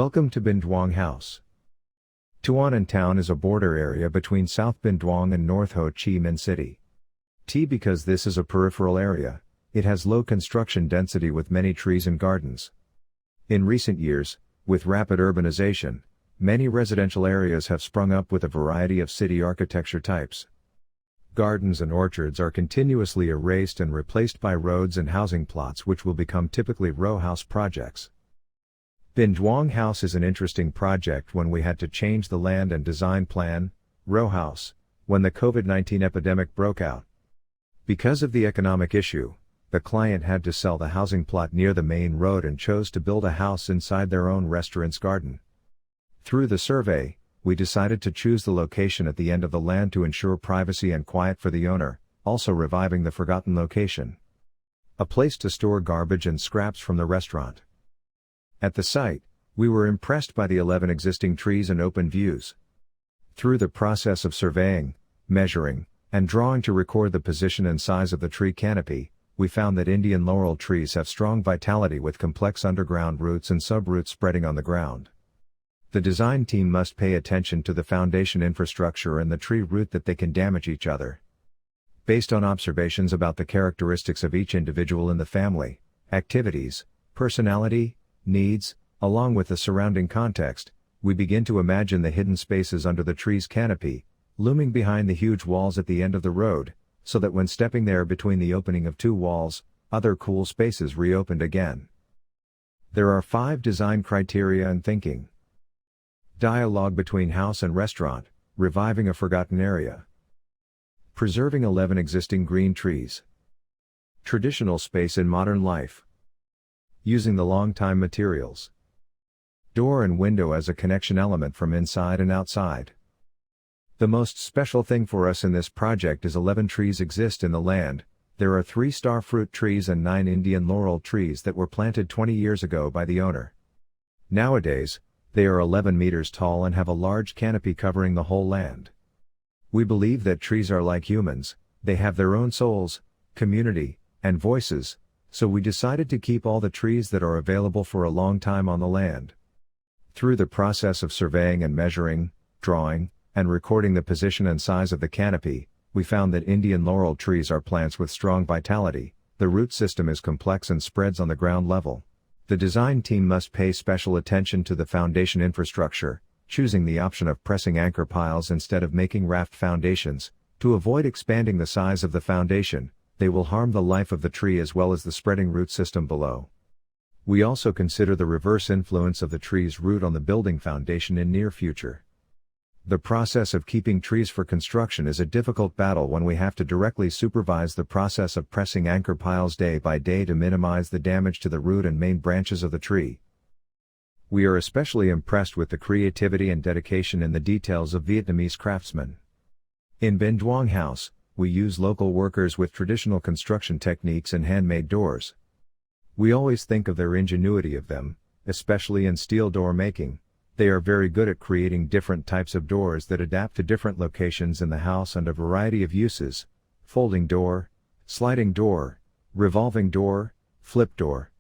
Welcome to Binhduonghouse. Thuan An town is a border area between South Binhduong and North Ho Chi Minh City. Because this is a peripheral area, it has low construction density with many trees and gardens. In recent years, with rapid urbanization, many residential areas have sprung up with a variety of city architecture types. Gardens and orchards are continuously erased and replaced by roads and housing plots, which will become typically row house projects. Binhduonghouse is an interesting project when we had to change the land and design plan, row house, when the COVID-19 epidemic broke out. Because of the economic issue, the client had to sell the housing plot near the main road and chose to build a house inside their own restaurant's garden. Through the survey, we decided to choose the location at the end of the land to ensure privacy and quiet for the owner, also reviving the forgotten location. A place to store garbage and scraps from the restaurant. At the site, we were impressed by the 11 existing trees and open views. Through the process of surveying, measuring, and drawing to record the position and size of the tree canopy, we found that Indian laurel trees have strong vitality with complex underground roots and subroots spreading on the ground. The design team must pay attention to the foundation infrastructure and the tree root that they can damage each other. Based on observations about the characteristics of each individual in the family, activities, personality, needs, along with the surrounding context, we begin to imagine the hidden spaces under the tree's canopy, looming behind the huge walls at the end of the road, so that when stepping there between the opening of two walls, other cool spaces reopened again. There are 5 design criteria and thinking. Dialogue between house and restaurant, reviving a forgotten area. Preserving 11 existing green trees. Traditional space in modern life. Using the long-time materials. Door and window as a connection element from inside and outside. The most special thing for us in this project is 11 trees exist in the land. There are 3 star fruit trees and 9 Indian laurel trees that were planted 20 years ago by the owner. Nowadays, they are 11 meters tall and have a large canopy covering the whole land. We believe that trees are like humans, they have their own souls, community, and voices, so we decided to keep all the trees that are available for a long time on the land. Through the process of surveying and measuring, drawing, and recording the position and size of the canopy, we found that Indian laurel trees are plants with strong vitality, the root system is complex and spreads on the ground level. The design team must pay special attention to the foundation infrastructure, choosing the option of pressing anchor piles instead of making raft foundations, to avoid expanding the size of the foundation. They will harm the life of the tree as well as the spreading root system below. We also consider the reverse influence of the tree's root on the building foundation in near future. The process of keeping trees for construction is a difficult battle when we have to directly supervise the process of pressing anchor piles day by day to minimize the damage to the root and main branches of the tree. We are especially impressed with the creativity and dedication in the details of Vietnamese craftsmen. In Binhduonghouse, we use local workers with traditional construction techniques and handmade doors. We always think of their ingenuity of them, especially in steel door making. They are very good at creating different types of doors that adapt to different locations in the house and a variety of uses: folding door, sliding door, revolving door, flip door.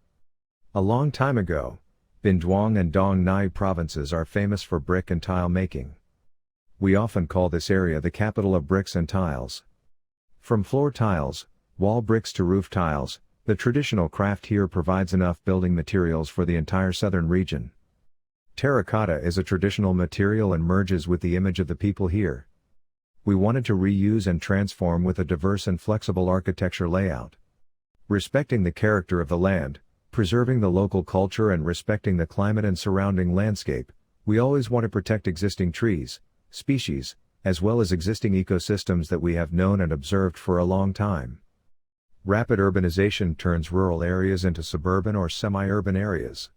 A long time ago, Binhduong and Dong Nai provinces are famous for brick and tile making. We often call this area the capital of bricks and tiles. From floor tiles, wall bricks to roof tiles, the traditional craft here provides enough building materials for the entire southern region. Terracotta is a traditional material and merges with the image of the people here. We wanted to reuse and transform with a diverse and flexible architecture layout. Respecting the character of the land, preserving the local culture and respecting the climate and surrounding landscape, we always want to protect existing trees, species, as well as existing ecosystems that we have known and observed for a long time. Rapid urbanization turns rural areas into suburban or semi-urban areas.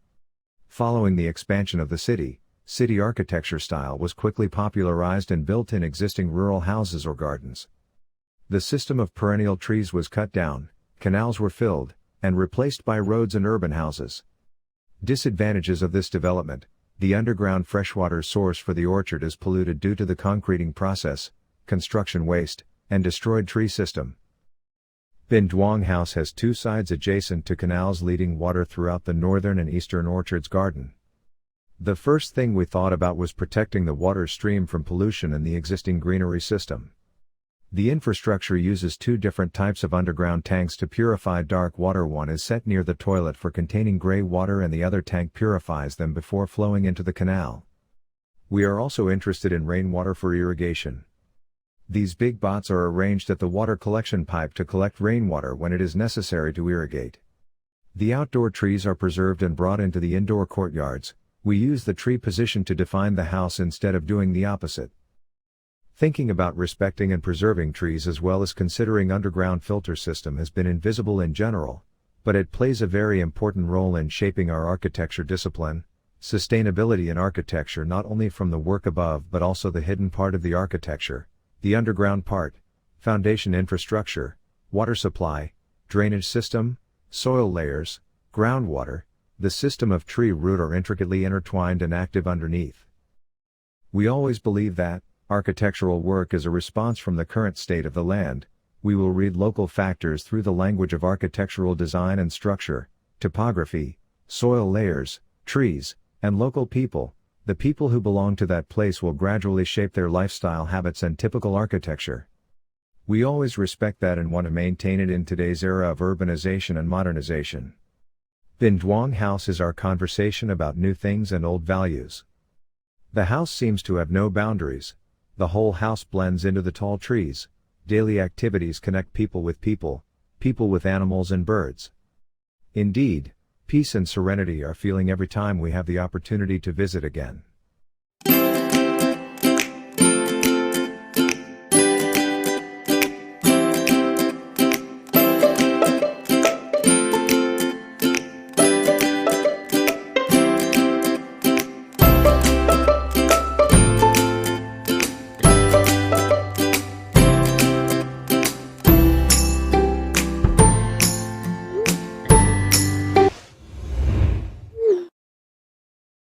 Following the expansion of the city architecture style was quickly popularized and built in existing rural houses or gardens. The system of perennial trees was cut down, canals were filled, and replaced by roads and urban houses. Disadvantages of this development: the underground freshwater source for the orchard is polluted due to the concreting process, construction waste, and destroyed tree system. Binhduonghouse has 2 sides adjacent to canals leading water throughout the northern and eastern orchard's garden. The first thing we thought about was protecting the water stream from pollution in the existing greenery system. The infrastructure uses two different types of underground tanks to purify dark water. One is set near the toilet for containing gray water and the other tank purifies them before flowing into the canal. We are also interested in rainwater for irrigation. These big bots are arranged at the water collection pipe to collect rainwater when it is necessary to irrigate. The outdoor trees are preserved and brought into the indoor courtyards. We use the tree position to define the house instead of doing the opposite. Thinking about respecting and preserving trees as well as considering underground filter system has been invisible in general, but it plays a very important role in shaping our architecture discipline. Sustainability in architecture, not only from the work above but also the hidden part of the architecture, the underground part, foundation infrastructure, water supply, drainage system, soil layers, groundwater, the system of tree root are intricately intertwined and active underneath. We always believe that architectural work is a response from the current state of the land. We will read local factors through the language of architectural design and structure, topography, soil layers, trees, and local people. The people who belong to that place will gradually shape their lifestyle habits and typical architecture. We always respect that and want to maintain it in today's era of urbanization and modernization. Binhduonghouse is our conversation about new things and old values. The house seems to have no boundaries. The whole house blends into the tall trees. Daily activities connect people with people with animals and birds. Indeed, peace and serenity are feeling every time we have the opportunity to visit again.